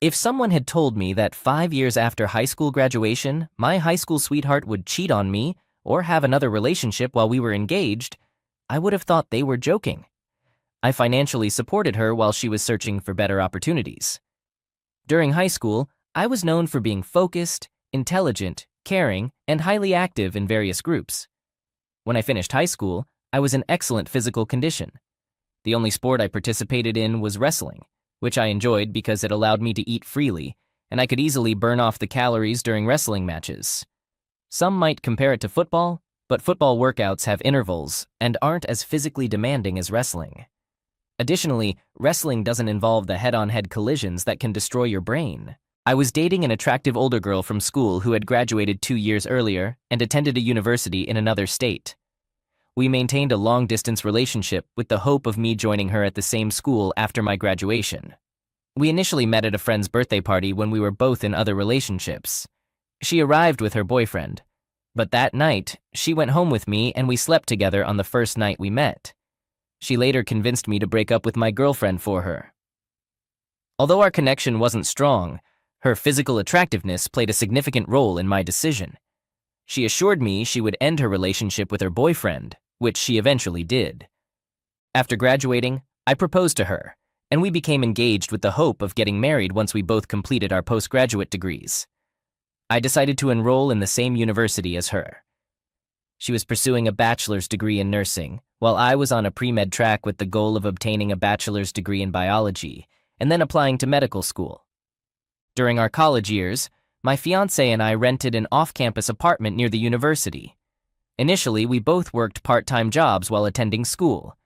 If someone had told me that 5 years after high school graduation, my high school sweetheart would cheat on me or have another relationship while we were engaged, I would have thought they were joking. I financially supported her while she was searching for better opportunities. During high school, I was known for being focused, intelligent, caring, and highly active in various groups. When I finished high school, I was in excellent physical condition. The only sport I participated in was wrestling, which I enjoyed because it allowed me to eat freely, and I could easily burn off the calories during wrestling matches. Some might compare it to football, but football workouts have intervals and aren't as physically demanding as wrestling. Additionally, wrestling doesn't involve the head-on-head collisions that can destroy your brain. I was dating an attractive older girl from school who had graduated 2 years earlier and attended a university in another state. We maintained a long-distance relationship with the hope of me joining her at the same school after my graduation. We initially met at a friend's birthday party when we were both in other relationships. She arrived with her boyfriend, but that night, she went home with me and we slept together on the first night we met. She later convinced me to break up with my girlfriend for her. Although our connection wasn't strong, her physical attractiveness played a significant role in my decision. She assured me she would end her relationship with her boyfriend, which she eventually did. After graduating, I proposed to her, and we became engaged with the hope of getting married once we both completed our postgraduate degrees. I decided to enroll in the same university as her. She was pursuing a bachelor's degree in nursing, while I was on a pre-med track with the goal of obtaining a bachelor's degree in biology and then applying to medical school. During our college years, my fiancé and I rented an off-campus apartment near the university. Initially, we both worked part-time jobs while attending school.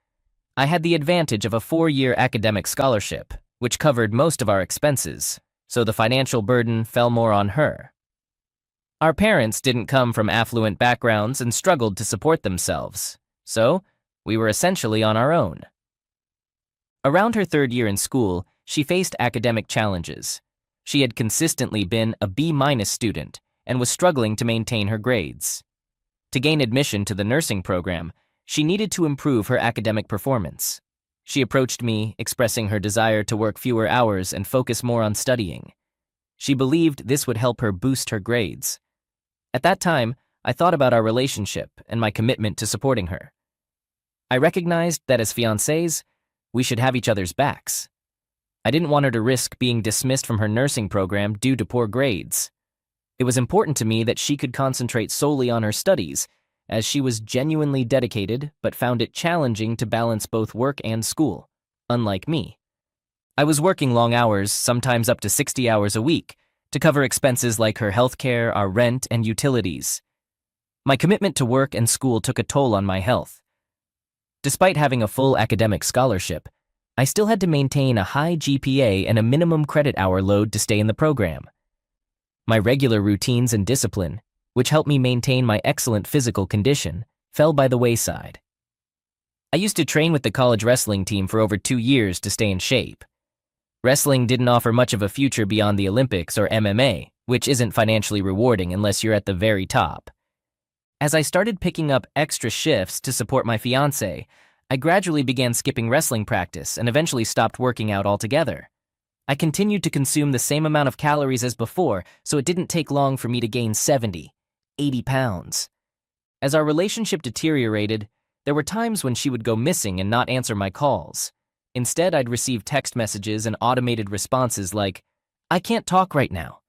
I had the advantage of a 4-year academic scholarship, which covered most of our expenses, so the financial burden fell more on her. Our parents didn't come from affluent backgrounds and struggled to support themselves, so we were essentially on our own. Around her 3rd year in school, she faced academic challenges. She had consistently been a B- student and was struggling to maintain her grades. To gain admission to the nursing program, she needed to improve her academic performance. She approached me, expressing her desire to work fewer hours and focus more on studying. She believed this would help her boost her grades. At that time, I thought about our relationship and my commitment to supporting her. I recognized that as fiancés, we should have each other's backs. I didn't want her to risk being dismissed from her nursing program due to poor grades. It was important to me that she could concentrate solely on her studies, as she was genuinely dedicated but found it challenging to balance both work and school, unlike me. I was working long hours, sometimes up to 60 hours a week, to cover expenses like her healthcare, our rent, and utilities. My commitment to work and school took a toll on my health. Despite having a full academic scholarship, I still had to maintain a high GPA and a minimum credit hour load to stay in the program. My regular routines and discipline, which helped me maintain my excellent physical condition, fell by the wayside. I used to train with the college wrestling team for over 2 years to stay in shape. Wrestling didn't offer much of a future beyond the Olympics or MMA, which isn't financially rewarding unless you're at the very top. As I started picking up extra shifts to support my fiancé, I gradually began skipping wrestling practice and eventually stopped working out altogether. I continued to consume the same amount of calories as before, so it didn't take long for me to gain 70, 80 pounds. As our relationship deteriorated, there were times when she would go missing and not answer my calls. Instead, I'd receive text messages and automated responses like, "I can't talk right now."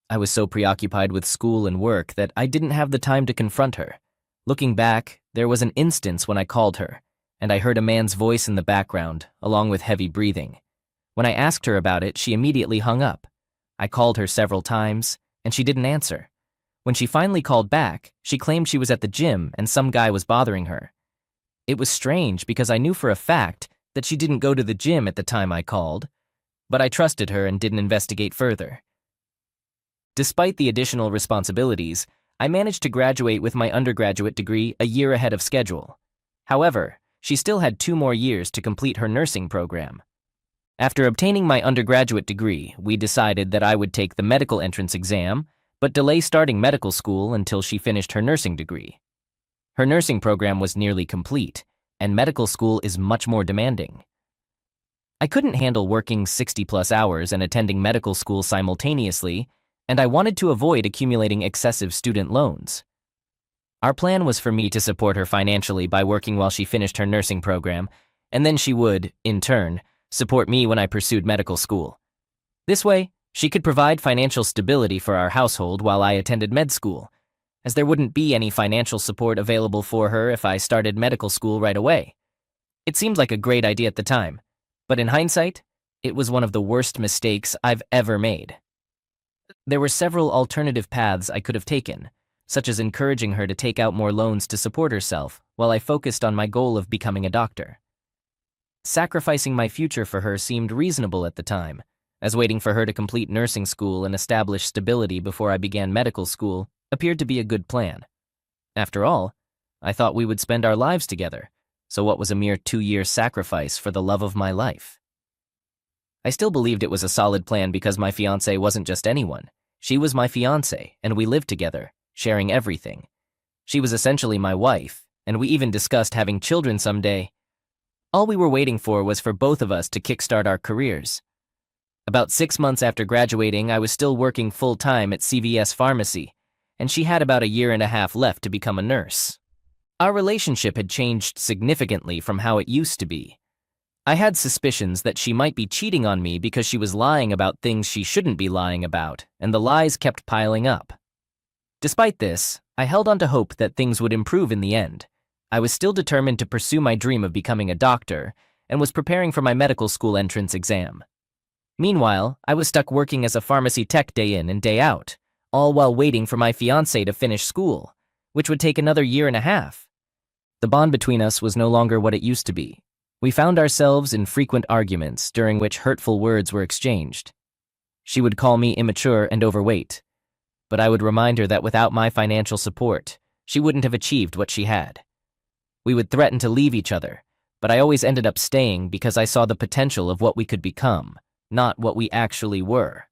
I was so preoccupied with school and work that I didn't have the time to confront her. Looking back, there was an instance when I called her, and I heard a man's voice in the background, along with heavy breathing. When I asked her about it, she immediately hung up. I called her several times, and she didn't answer. When she finally called back, she claimed she was at the gym and some guy was bothering her. It was strange because I knew for a fact that she didn't go to the gym at the time I called, but I trusted her and didn't investigate further. Despite the additional responsibilities, I managed to graduate with my undergraduate degree a year ahead of schedule. However, she still had 2 more years to complete her nursing program. After obtaining my undergraduate degree, we decided that I would take the medical entrance exam, but delay starting medical school until she finished her nursing degree. Her nursing program was nearly complete, and medical school is much more demanding. I couldn't handle working 60-plus hours and attending medical school simultaneously, and I wanted to avoid accumulating excessive student loans. Our plan was for me to support her financially by working while she finished her nursing program, and then she would, in turn, support me when I pursued medical school. This way, she could provide financial stability for our household while I attended med school, as there wouldn't be any financial support available for her if I started medical school right away. It seemed like a great idea at the time, but in hindsight, it was one of the worst mistakes I've ever made. There were several alternative paths I could have taken, such as encouraging her to take out more loans to support herself while I focused on my goal of becoming a doctor. Sacrificing my future for her seemed reasonable at the time, as waiting for her to complete nursing school and establish stability before I began medical school appeared to be a good plan. After all, I thought we would spend our lives together, so what was a mere 2-year sacrifice for the love of my life? I still believed it was a solid plan because my fiancée wasn't just anyone. She was my fiancée, and we lived together, sharing everything. She was essentially my wife, and we even discussed having children someday. All we were waiting for was for both of us to kickstart our careers. About 6 months after graduating, I was still working full-time at CVS Pharmacy, and she had about a year and a half left to become a nurse. Our relationship had changed significantly from how it used to be. I had suspicions that she might be cheating on me because she was lying about things she shouldn't be lying about, and the lies kept piling up. Despite this, I held on to hope that things would improve in the end. I was still determined to pursue my dream of becoming a doctor, and was preparing for my medical school entrance exam. Meanwhile, I was stuck working as a pharmacy tech day in and day out, all while waiting for my fiancée to finish school, which would take another year and a half. The bond between us was no longer what it used to be. We found ourselves in frequent arguments during which hurtful words were exchanged. She would call me immature and overweight, but I would remind her that without my financial support, she wouldn't have achieved what she had. We would threaten to leave each other, but I always ended up staying because I saw the potential of what we could become, not what we actually were.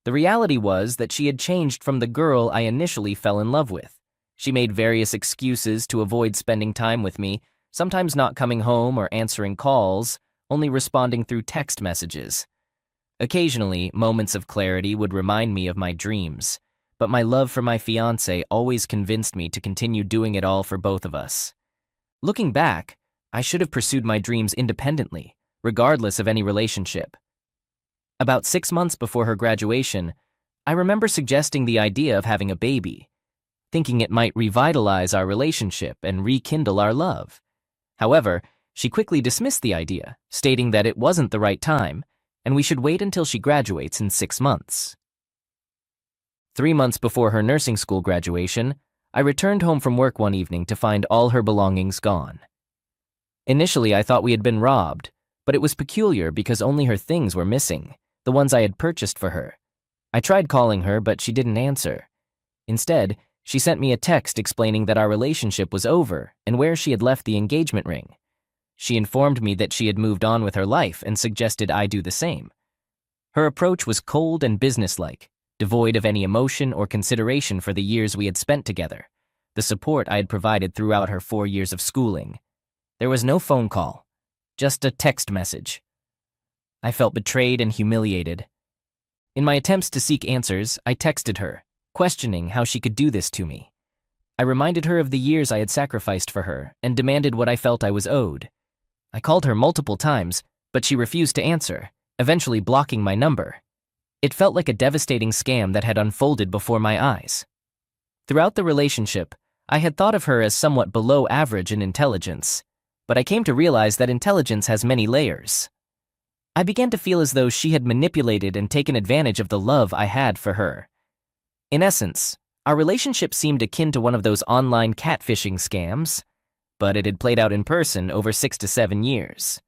The reality was that she had changed from the girl I initially fell in love with. She made various excuses to avoid spending time with me, sometimes not coming home or answering calls, only responding through text messages. Occasionally, moments of clarity would remind me of my dreams, but my love for my fiancé always convinced me to continue doing it all for both of us. Looking back, I should have pursued my dreams independently, regardless of any relationship. About 6 months before her graduation, I remember suggesting the idea of having a baby, thinking it might revitalize our relationship and rekindle our love. However, she quickly dismissed the idea, stating that it wasn't the right time, and we should wait until she graduates in 6 months. 3 months before her nursing school graduation, I returned home from work one evening to find all her belongings gone. Initially, I thought we had been robbed, but it was peculiar because only her things were missing, the ones I had purchased for her. I tried calling her, but she didn't answer. Instead, she sent me a text explaining that our relationship was over and where she had left the engagement ring. She informed me that she had moved on with her life and suggested I do the same. Her approach was cold and businesslike, devoid of any emotion or consideration for the years we had spent together, the support I had provided throughout her 4 years of schooling. There was no phone call, just a text message. I felt betrayed and humiliated. In my attempts to seek answers, I texted her, questioning how she could do this to me. I reminded her of the years I had sacrificed for her and demanded what I felt I was owed. I called her multiple times, but she refused to answer, eventually blocking my number. It felt like a devastating scam that had unfolded before my eyes. Throughout the relationship, I had thought of her as somewhat below average in intelligence, but I came to realize that intelligence has many layers. I began to feel as though she had manipulated and taken advantage of the love I had for her. In essence, our relationship seemed akin to one of those online catfishing scams, but it had played out in person over 6 to 7 years.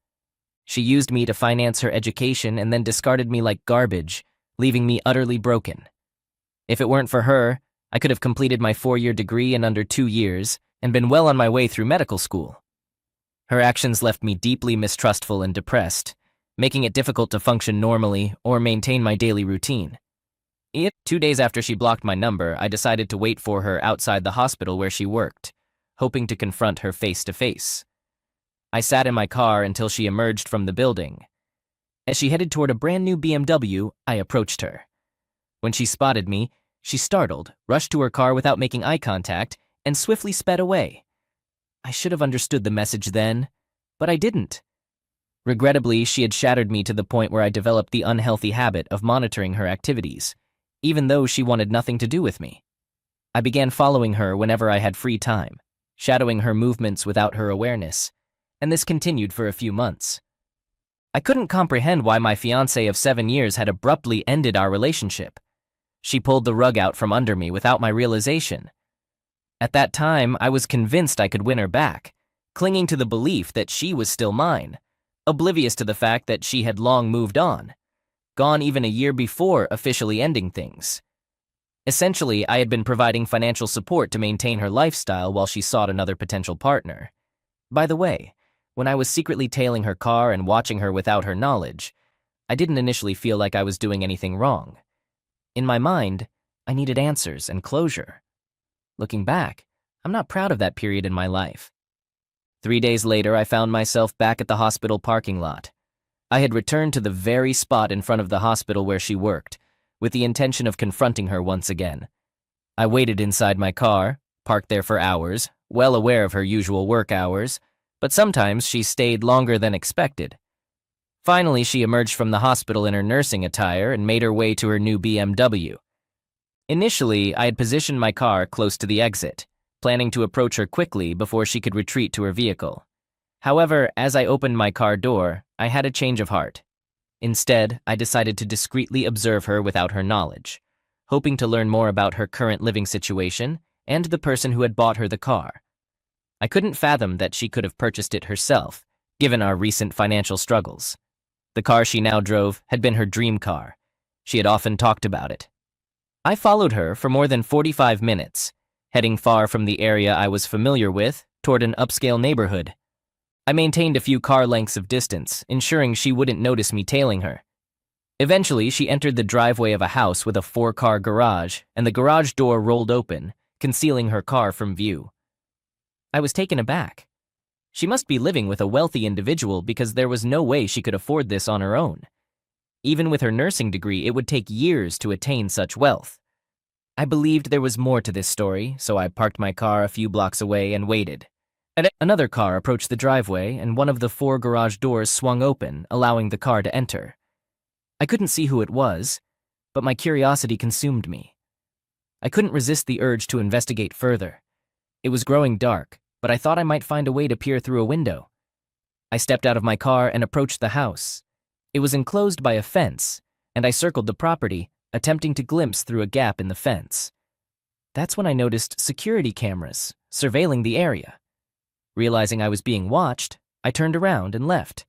She used me to finance her education and then discarded me like garbage, leaving me utterly broken. If it weren't for her, I could have completed my 4-year degree in under 2 years and been well on my way through medical school. Her actions left me deeply mistrustful and depressed, making it difficult to function normally or maintain my daily routine. 2 days after she blocked my number, I decided to wait for her outside the hospital where she worked, hoping to confront her face to face. I sat in my car until she emerged from the building. As she headed toward a brand new BMW, I approached her. When she spotted me, she startled, rushed to her car without making eye contact, and swiftly sped away. I should have understood the message then, but I didn't. Regrettably, she had shattered me to the point where I developed the unhealthy habit of monitoring her activities, even though she wanted nothing to do with me. I began following her whenever I had free time, shadowing her movements without her awareness, and this continued for a few months. I couldn't comprehend why my fiancé of 7 years had abruptly ended our relationship. She pulled the rug out from under me without my realization. At that time, I was convinced I could win her back, clinging to the belief that she was still mine, oblivious to the fact that she had long moved on, gone even a year before officially ending things. Essentially, I had been providing financial support to maintain her lifestyle while she sought another potential partner. By the way, when I was secretly tailing her car and watching her without her knowledge, I didn't initially feel like I was doing anything wrong. In my mind, I needed answers and closure. Looking back, I'm not proud of that period in my life. 3 days later, I found myself back at the hospital parking lot. I had returned to the very spot in front of the hospital where she worked, with the intention of confronting her once again. I waited inside my car, parked there for hours, well aware of her usual work hours, but sometimes she stayed longer than expected. Finally, she emerged from the hospital in her nursing attire and made her way to her new BMW. Initially, I had positioned my car close to the exit, planning to approach her quickly before she could retreat to her vehicle. However, as I opened my car door, I had a change of heart. Instead, I decided to discreetly observe her without her knowledge, hoping to learn more about her current living situation and the person who had bought her the car. I couldn't fathom that she could have purchased it herself, given our recent financial struggles. The car she now drove had been her dream car. She had often talked about it. I followed her for more than 45 minutes, heading far from the area I was familiar with toward an upscale neighborhood. I maintained a few car lengths of distance, ensuring she wouldn't notice me tailing her. Eventually, she entered the driveway of a house with a 4-car garage, and the garage door rolled open, concealing her car from view. I was taken aback. She must be living with a wealthy individual because there was no way she could afford this on her own. Even with her nursing degree, it would take years to attain such wealth. I believed there was more to this story, so I parked my car a few blocks away and waited. Another car approached the driveway, and one of the 4 garage doors swung open, allowing the car to enter. I couldn't see who it was, but my curiosity consumed me. I couldn't resist the urge to investigate further. It was growing dark, but I thought I might find a way to peer through a window. I stepped out of my car and approached the house. It was enclosed by a fence, and I circled the property, attempting to glimpse through a gap in the fence. That's when I noticed security cameras surveilling the area. Realizing I was being watched, I turned around and left.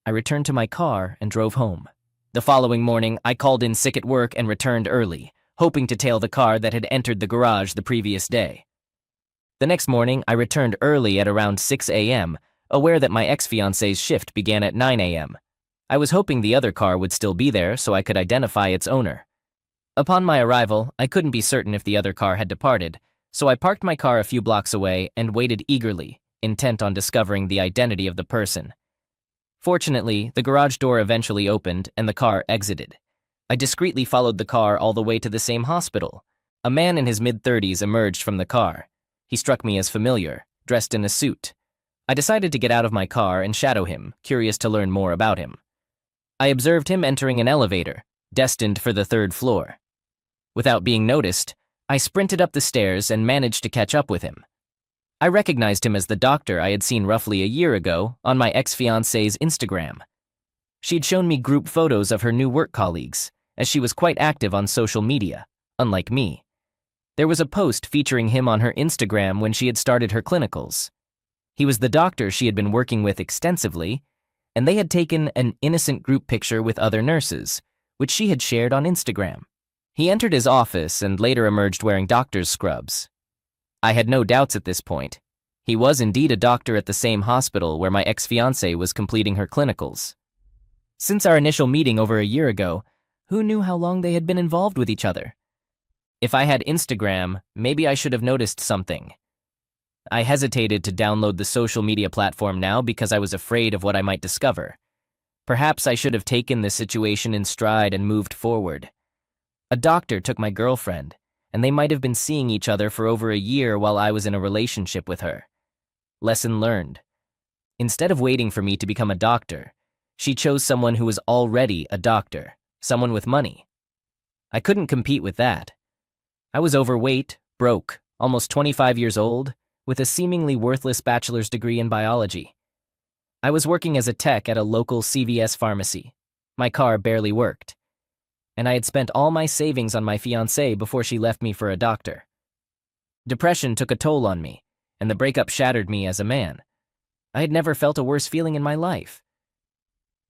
I returned to my car and drove home. The following morning, I called in sick at work and returned early, hoping to tail the car that had entered the garage the previous day. The next morning, I returned early at around 6 a.m., aware that my ex-fiancé's shift began at 9 a.m. I was hoping the other car would still be there so I could identify its owner. Upon my arrival, I couldn't be certain if the other car had departed, so I parked my car a few blocks away and waited eagerly, intent on discovering the identity of the person. Fortunately, the garage door eventually opened and the car exited. I discreetly followed the car all the way to the same hospital. A man in his mid-30s emerged from the car. He struck me as familiar, dressed in a suit. I decided to get out of my car and shadow him, curious to learn more about him. I observed him entering an elevator, destined for the 3rd floor. Without being noticed, I sprinted up the stairs and managed to catch up with him. I recognized him as the doctor I had seen roughly a year ago on my ex-fiancé's Instagram. She'd shown me group photos of her new work colleagues, as she was quite active on social media, unlike me. There was a post featuring him on her Instagram when she had started her clinicals. He was the doctor she had been working with extensively, and they had taken an innocent group picture with other nurses, which she had shared on Instagram. He entered his office and later emerged wearing doctor's scrubs. I had no doubts at this point. He was indeed a doctor at the same hospital where my ex-fiancée was completing her clinicals. Since our initial meeting over a year ago, who knew how long they had been involved with each other? If I had Instagram, maybe I should have noticed something. I hesitated to download the social media platform now because I was afraid of what I might discover. Perhaps I should have taken the situation in stride and moved forward. A doctor took my girlfriend, and they might have been seeing each other for over a year while I was in a relationship with her. Lesson learned. Instead of waiting for me to become a doctor, she chose someone who was already a doctor, someone with money. I couldn't compete with that. I was overweight, broke, almost 25 years old, with a seemingly worthless bachelor's degree in biology. I was working as a tech at a local CVS pharmacy. My car barely worked. And I had spent all my savings on my fiancée before she left me for a doctor. Depression took a toll on me, and the breakup shattered me as a man. I had never felt a worse feeling in my life.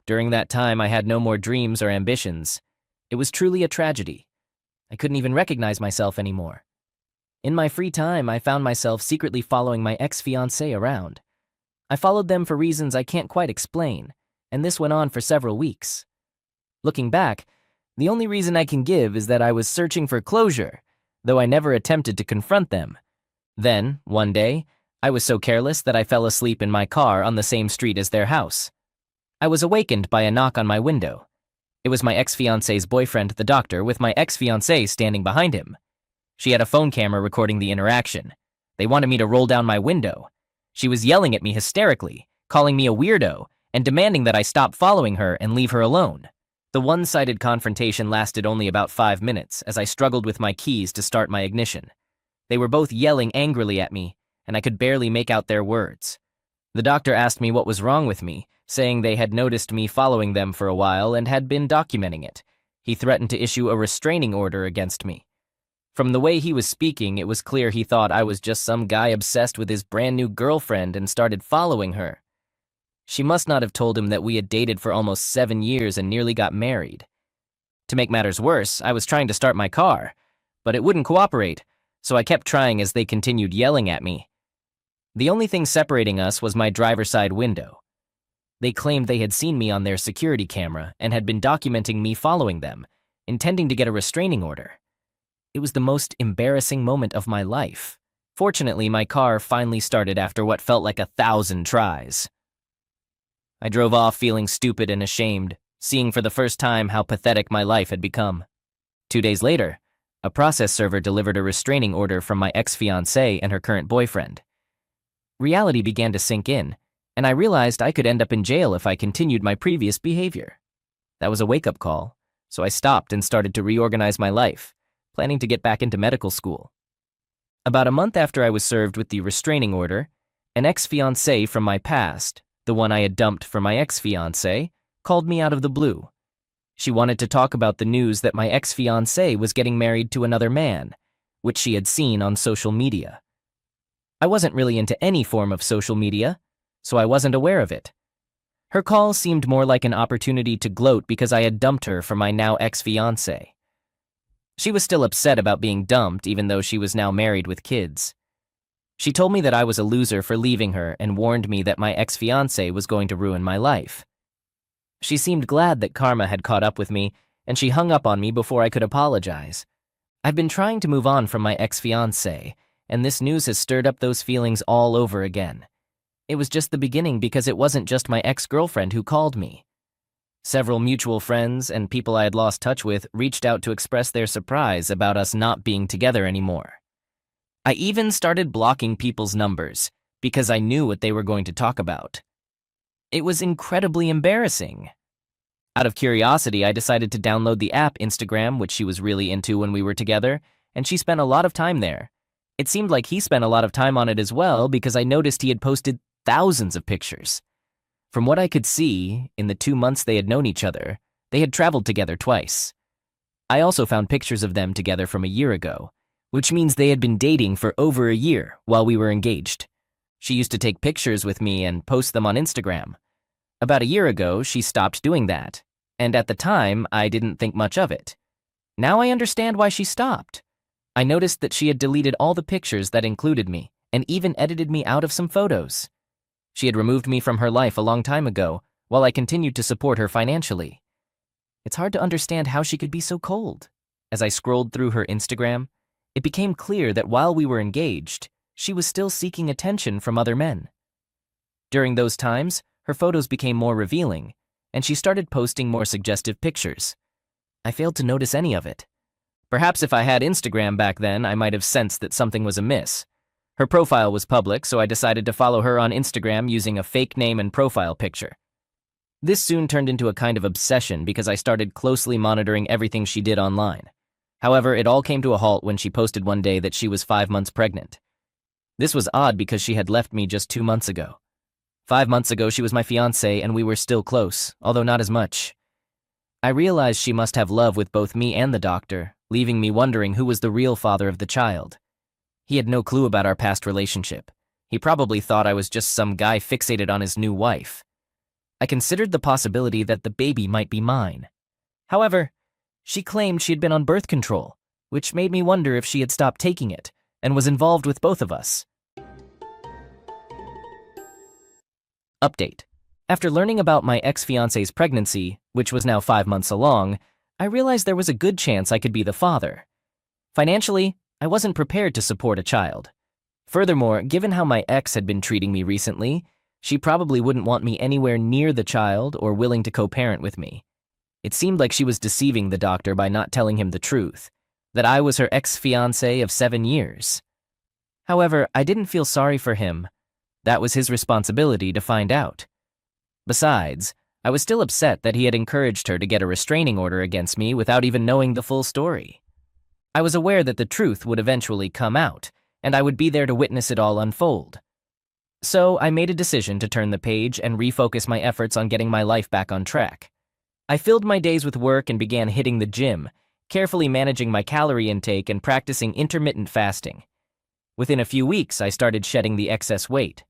During that time, I had no more dreams or ambitions. It was truly a tragedy. I couldn't even recognize myself anymore. In my free time, I found myself secretly following my ex-fiancée around. I followed them for reasons I can't quite explain, and this went on for several weeks. Looking back, the only reason I can give is that I was searching for closure, though I never attempted to confront them. Then, one day, I was so careless that I fell asleep in my car on the same street as their house. I was awakened by a knock on my window. It was my ex-fiancée's boyfriend, the doctor, with my ex-fiancée standing behind him. She had a phone camera recording the interaction. They wanted me to roll down my window. She was yelling at me hysterically, calling me a weirdo, and demanding that I stop following her and leave her alone. The one-sided confrontation lasted only about 5 minutes as I struggled with my keys to start my ignition. They were both yelling angrily at me, and I could barely make out their words. The doctor asked me what was wrong with me, saying they had noticed me following them for a while and had been documenting it. He threatened to issue a restraining order against me. From the way he was speaking, it was clear he thought I was just some guy obsessed with his brand new girlfriend and started following her. She must not have told him that we had dated for almost 7 years and nearly got married. To make matters worse, I was trying to start my car, but it wouldn't cooperate, so I kept trying as they continued yelling at me. The only thing separating us was my driver's side window. They claimed they had seen me on their security camera and had been documenting me following them, intending to get a restraining order. It was the most embarrassing moment of my life. Fortunately, my car finally started after what felt like 1,000 tries. I drove off feeling stupid and ashamed, seeing for the first time how pathetic my life had become. 2 days later, a process server delivered a restraining order from my ex-fiancée and her current boyfriend. Reality began to sink in, and I realized I could end up in jail if I continued my previous behavior. That was a wake-up call, so I stopped and started to reorganize my life, planning to get back into medical school. About a month after I was served with the restraining order, an ex-fiancée from my past, the one I had dumped for my ex-fiancé, called me out of the blue. She wanted to talk about the news that my ex-fiancé was getting married to another man, which she had seen on social media. I wasn't really into any form of social media, so I wasn't aware of it. Her call seemed more like an opportunity to gloat because I had dumped her for my now ex-fiancé. She was still upset about being dumped even though she was now married with kids. She told me that I was a loser for leaving her and warned me that my ex-fiancé was going to ruin my life. She seemed glad that karma had caught up with me, and she hung up on me before I could apologize. I've been trying to move on from my ex-fiancé, and this news has stirred up those feelings all over again. It was just the beginning because it wasn't just my ex-girlfriend who called me. Several mutual friends and people I had lost touch with reached out to express their surprise about us not being together anymore. I even started blocking people's numbers because I knew what they were going to talk about. It was incredibly embarrassing. Out of curiosity, I decided to download the app Instagram, which she was really into when we were together, and she spent a lot of time there. It seemed like he spent a lot of time on it as well because I noticed he had posted thousands of pictures. From what I could see, in the 2 months they had known each other, they had traveled together twice. I also found pictures of them together from a year ago, which means they had been dating for over a year while we were engaged. She used to take pictures with me and post them on Instagram. About a year ago, she stopped doing that, and at the time, I didn't think much of it. Now I understand why she stopped. I noticed that she had deleted all the pictures that included me, and even edited me out of some photos. She had removed me from her life a long time ago, while I continued to support her financially. It's hard to understand how she could be so cold. As I scrolled through her Instagram, it became clear that while we were engaged, she was still seeking attention from other men. During those times, her photos became more revealing, and she started posting more suggestive pictures. I failed to notice any of it. Perhaps if I had Instagram back then, I might have sensed that something was amiss. Her profile was public, so I decided to follow her on Instagram using a fake name and profile picture. This soon turned into a kind of obsession because I started closely monitoring everything she did online. However, it all came to a halt when she posted one day that she was 5 months pregnant. This was odd because she had left me just 2 months ago. 5 months ago, she was my fiancé and we were still close, although not as much. I realized she must have love with both me and the doctor, leaving me wondering who was the real father of the child. He had no clue about our past relationship. He probably thought I was just some guy fixated on his new wife. I considered the possibility that the baby might be mine. However, she claimed she had been on birth control, which made me wonder if she had stopped taking it and was involved with both of us. Update. After learning about my ex-fiancé's pregnancy, which was now 5 months along, I realized there was a good chance I could be the father. Financially, I wasn't prepared to support a child. Furthermore, given how my ex had been treating me recently, she probably wouldn't want me anywhere near the child or willing to co-parent with me. It seemed like she was deceiving the doctor by not telling him the truth, that I was her ex-fiancé of 7 years. However, I didn't feel sorry for him. That was his responsibility to find out. Besides, I was still upset that he had encouraged her to get a restraining order against me without even knowing the full story. I was aware that the truth would eventually come out, and I would be there to witness it all unfold. So I made a decision to turn the page and refocus my efforts on getting my life back on track. I filled my days with work and began hitting the gym, carefully managing my calorie intake and practicing intermittent fasting. Within a few weeks, I started shedding the excess weight.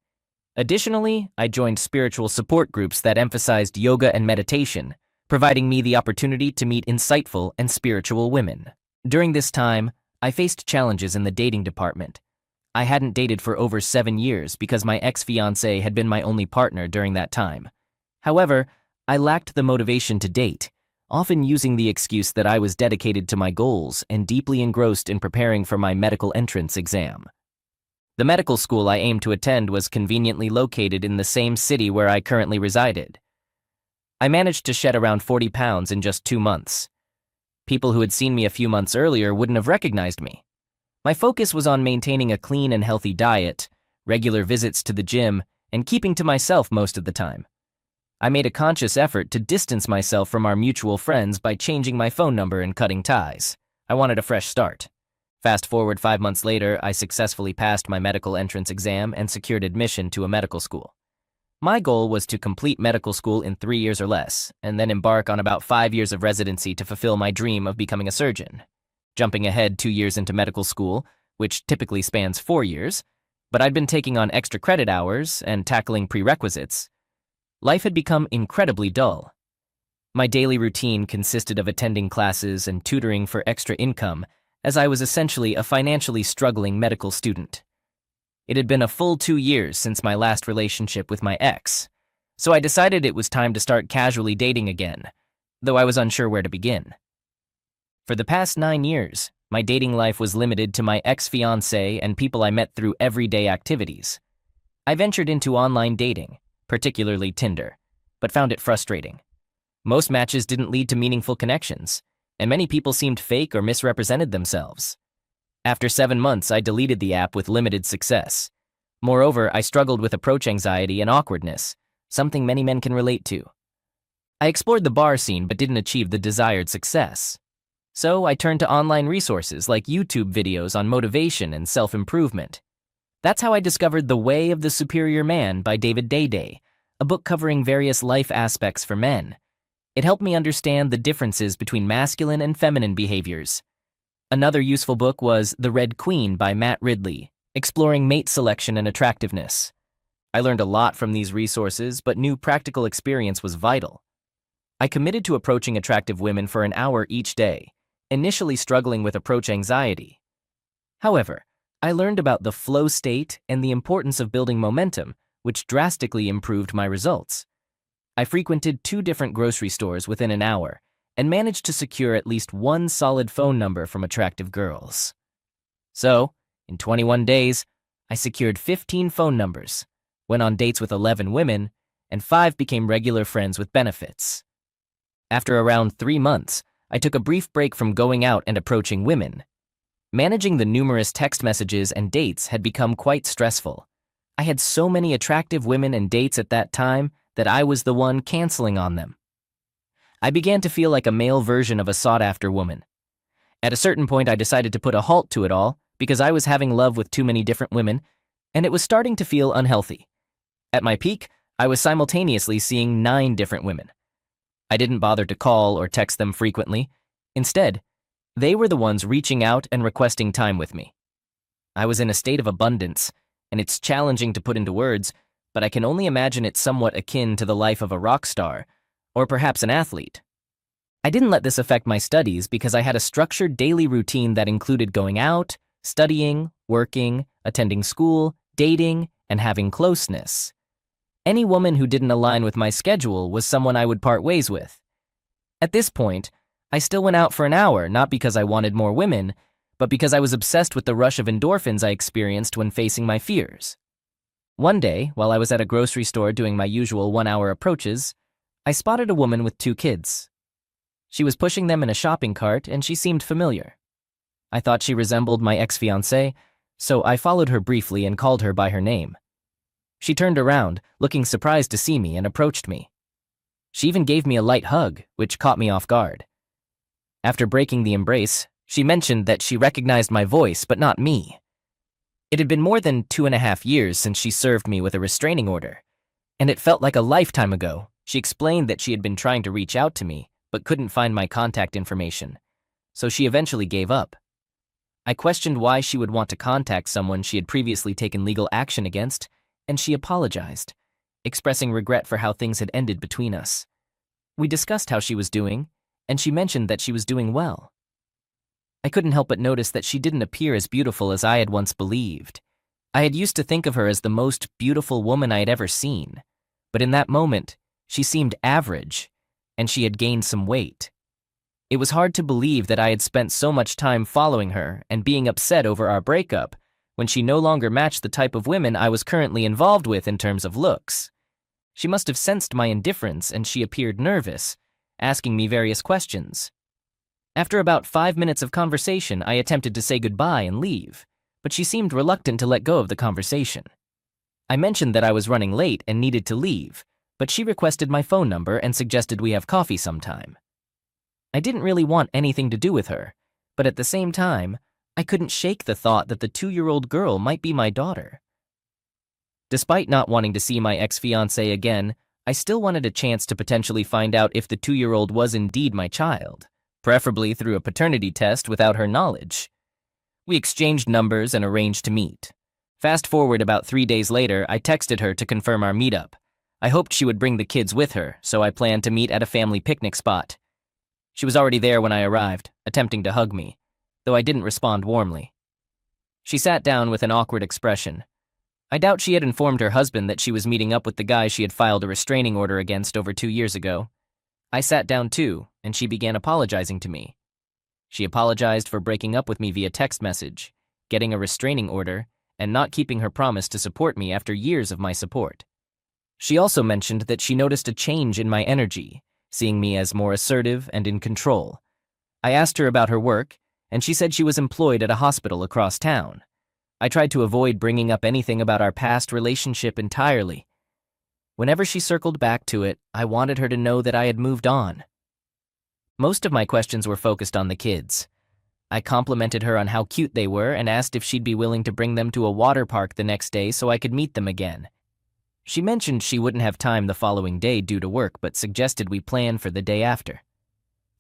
Additionally, I joined spiritual support groups that emphasized yoga and meditation, providing me the opportunity to meet insightful and spiritual women. During this time, I faced challenges in the dating department. I hadn't dated for over 7 years because my ex-fiancé had been my only partner during that time. However, I lacked the motivation to date, often using the excuse that I was dedicated to my goals and deeply engrossed in preparing for my medical entrance exam. The medical school I aimed to attend was conveniently located in the same city where I currently resided. I managed to shed around 40 pounds in just 2 months. People who had seen me a few months earlier wouldn't have recognized me. My focus was on maintaining a clean and healthy diet, regular visits to the gym, and keeping to myself most of the time. I made a conscious effort to distance myself from our mutual friends by changing my phone number and cutting ties. I wanted a fresh start. Fast forward 5 months later, I successfully passed my medical entrance exam and secured admission to a medical school. My goal was to complete medical school in 3 years or less, and then embark on about 5 years of residency to fulfill my dream of becoming a surgeon. Jumping ahead 2 years into medical school, which typically spans 4 years, but I'd been taking on extra credit hours and tackling prerequisites. Life had become incredibly dull. My daily routine consisted of attending classes and tutoring for extra income, as I was essentially a financially struggling medical student. It had been a full 2 years since my last relationship with my ex, so I decided it was time to start casually dating again, though I was unsure where to begin. For the past 9 years, my dating life was limited to my ex-fiancé and people I met through everyday activities. I ventured into online dating, particularly Tinder, but found it frustrating. Most matches didn't lead to meaningful connections, and many people seemed fake or misrepresented themselves. After 7 months, I deleted the app with limited success. Moreover, I struggled with approach anxiety and awkwardness, something many men can relate to. I explored the bar scene but didn't achieve the desired success. So I turned to online resources like YouTube videos on motivation and self-improvement. That's how I discovered The Way of the Superior Man by David Day, a book covering various life aspects for men. It helped me understand the differences between masculine and feminine behaviors. Another useful book was The Red Queen by Matt Ridley, exploring mate selection and attractiveness. I learned a lot from these resources, but knew practical experience was vital. I committed to approaching attractive women for an hour each day, initially struggling with approach anxiety. However, I learned about the flow state and the importance of building momentum, which drastically improved my results. I frequented 2 different grocery stores within an hour and managed to secure at least 1 solid phone number from attractive girls. So, in 21 days, I secured 15 phone numbers, went on dates with 11 women, and 5 became regular friends with benefits. After around 3 months, I took a brief break from going out and approaching women. Managing the numerous text messages and dates had become quite stressful. I had so many attractive women and dates at that time that I was the one canceling on them. I began to feel like a male version of a sought-after woman. At a certain point, I decided to put a halt to it all because I was having love with too many different women, and it was starting to feel unhealthy. At my peak, I was simultaneously seeing 9 different women. I didn't bother to call or text them frequently. Instead, they were the ones reaching out and requesting time with me. I was in a state of abundance, and it's challenging to put into words, but I can only imagine it somewhat akin to the life of a rock star, or perhaps an athlete. I didn't let this affect my studies because I had a structured daily routine that included going out, studying, working, attending school, dating, and having closeness. Any woman who didn't align with my schedule was someone I would part ways with. At this point, I still went out for an hour, not because I wanted more women, but because I was obsessed with the rush of endorphins I experienced when facing my fears. One day, while I was at a grocery store doing my usual 1-hour approaches, I spotted a woman with 2 kids. She was pushing them in a shopping cart, and she seemed familiar. I thought she resembled my ex-fiancé, so I followed her briefly and called her by her name. She turned around, looking surprised to see me, and approached me. She even gave me a light hug, which caught me off guard. After breaking the embrace, she mentioned that she recognized my voice, but not me. It had been more than 2.5 years since she served me with a restraining order, and it felt like a lifetime ago. She explained that she had been trying to reach out to me, but couldn't find my contact information, so she eventually gave up. I questioned why she would want to contact someone she had previously taken legal action against, and she apologized, expressing regret for how things had ended between us. We discussed how she was doing, and she mentioned that she was doing well. I couldn't help but notice that she didn't appear as beautiful as I had once believed. I had used to think of her as the most beautiful woman I had ever seen, but in that moment, she seemed average, and she had gained some weight. It was hard to believe that I had spent so much time following her and being upset over our breakup when she no longer matched the type of women I was currently involved with in terms of looks. She must have sensed my indifference, and she appeared nervous, asking me various questions. After about 5 minutes of conversation, I attempted to say goodbye and leave, but she seemed reluctant to let go of the conversation. I mentioned that I was running late and needed to leave, but she requested my phone number and suggested we have coffee sometime. I didn't really want anything to do with her, but at the same time, I couldn't shake the thought that the 2-year-old girl might be my daughter. Despite not wanting to see my ex-fiancé again, I still wanted a chance to potentially find out if the 2-year-old was indeed my child, preferably through a paternity test without her knowledge. We exchanged numbers and arranged to meet. Fast forward about 3 days later, I texted her to confirm our meetup. I hoped she would bring the kids with her, so I planned to meet at a family picnic spot. She was already there when I arrived, attempting to hug me, though I didn't respond warmly. She sat down with an awkward expression. I doubt she had informed her husband that she was meeting up with the guy she had filed a restraining order against over 2 years ago. I sat down too, and she began apologizing to me. She apologized for breaking up with me via text message, getting a restraining order, and not keeping her promise to support me after years of my support. She also mentioned that she noticed a change in my energy, seeing me as more assertive and in control. I asked her about her work, and she said she was employed at a hospital across town. I tried to avoid bringing up anything about our past relationship entirely. Whenever she circled back to it, I wanted her to know that I had moved on. Most of my questions were focused on the kids. I complimented her on how cute they were and asked if she'd be willing to bring them to a water park the next day so I could meet them again. She mentioned she wouldn't have time the following day due to work, but suggested we plan for the day after.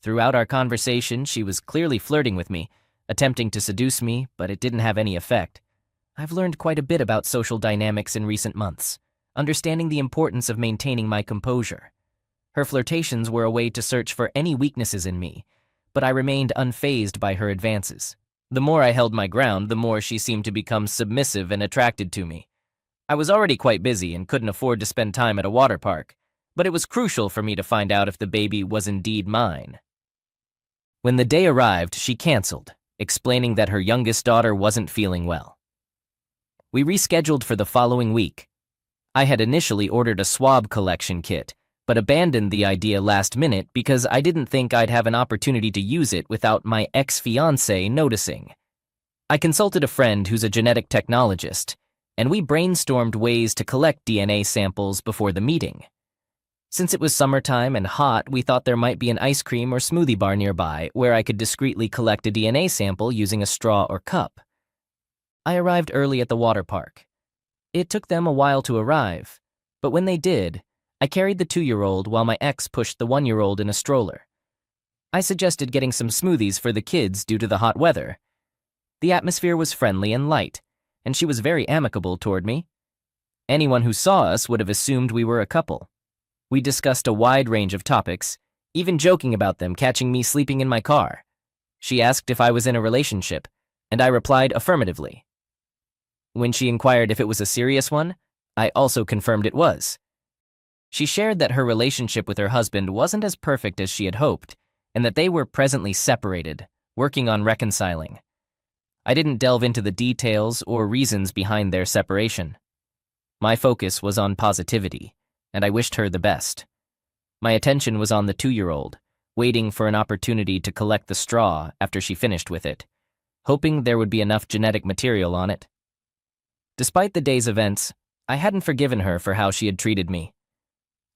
Throughout our conversation, she was clearly flirting with me, attempting to seduce me, but it didn't have any effect. I've learned quite a bit about social dynamics in recent months, understanding the importance of maintaining my composure. Her flirtations were a way to search for any weaknesses in me, but I remained unfazed by her advances. The more I held my ground, the more she seemed to become submissive and attracted to me. I was already quite busy and couldn't afford to spend time at a water park, but it was crucial for me to find out if the baby was indeed mine. When the day arrived, she canceled, explaining that her youngest daughter wasn't feeling well. We rescheduled for the following week. I had initially ordered a swab collection kit, but abandoned the idea last minute because I didn't think I'd have an opportunity to use it without my ex-fiancé noticing. I consulted a friend who's a genetic technologist, and we brainstormed ways to collect DNA samples before the meeting. Since it was summertime and hot, we thought there might be an ice cream or smoothie bar nearby where I could discreetly collect a DNA sample using a straw or cup. I arrived early at the water park. It took them a while to arrive, but when they did, I carried the 2-year-old while my ex pushed the 1-year-old in a stroller. I suggested getting some smoothies for the kids due to the hot weather. The atmosphere was friendly and light, and she was very amicable toward me. Anyone who saw us would have assumed we were a couple. We discussed a wide range of topics, even joking about them catching me sleeping in my car. She asked if I was in a relationship, and I replied affirmatively. When she inquired if it was a serious one, I also confirmed it was. She shared that her relationship with her husband wasn't as perfect as she had hoped, and that they were presently separated, working on reconciling. I didn't delve into the details or reasons behind their separation. My focus was on positivity, and I wished her the best. My attention was on the 2-year-old, waiting for an opportunity to collect the straw after she finished with it, hoping there would be enough genetic material on it. Despite the day's events, I hadn't forgiven her for how she had treated me.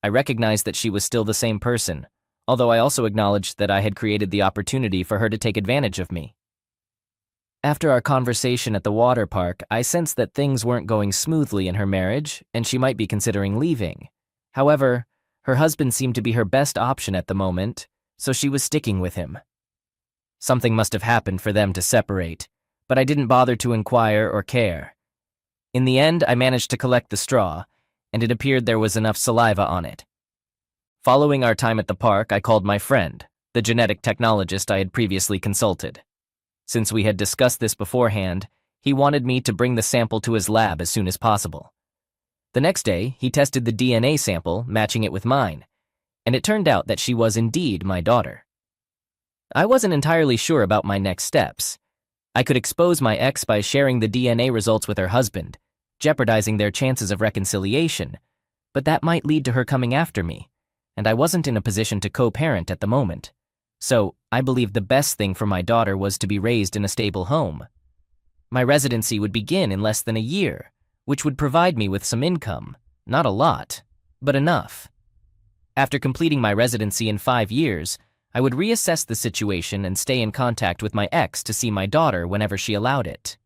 I recognized that she was still the same person, although I also acknowledged that I had created the opportunity for her to take advantage of me. After our conversation at the water park, I sensed that things weren't going smoothly in her marriage, and she might be considering leaving. However, her husband seemed to be her best option at the moment, so she was sticking with him. Something must have happened for them to separate, but I didn't bother to inquire or care. In the end, I managed to collect the straw, and it appeared there was enough saliva on it. Following our time at the park, I called my friend, the genetic technologist I had previously consulted. Since we had discussed this beforehand, he wanted me to bring the sample to his lab as soon as possible. The next day, he tested the DNA sample, matching it with mine, and it turned out that she was indeed my daughter. I wasn't entirely sure about my next steps. I could expose my ex by sharing the DNA results with her husband, jeopardizing their chances of reconciliation, but that might lead to her coming after me, and I wasn't in a position to co-parent at the moment. So, I believed the best thing for my daughter was to be raised in a stable home. My residency would begin in less than a year, which would provide me with some income, not a lot, but enough. After completing my residency in 5 years, I would reassess the situation and stay in contact with my ex to see my daughter whenever she allowed it.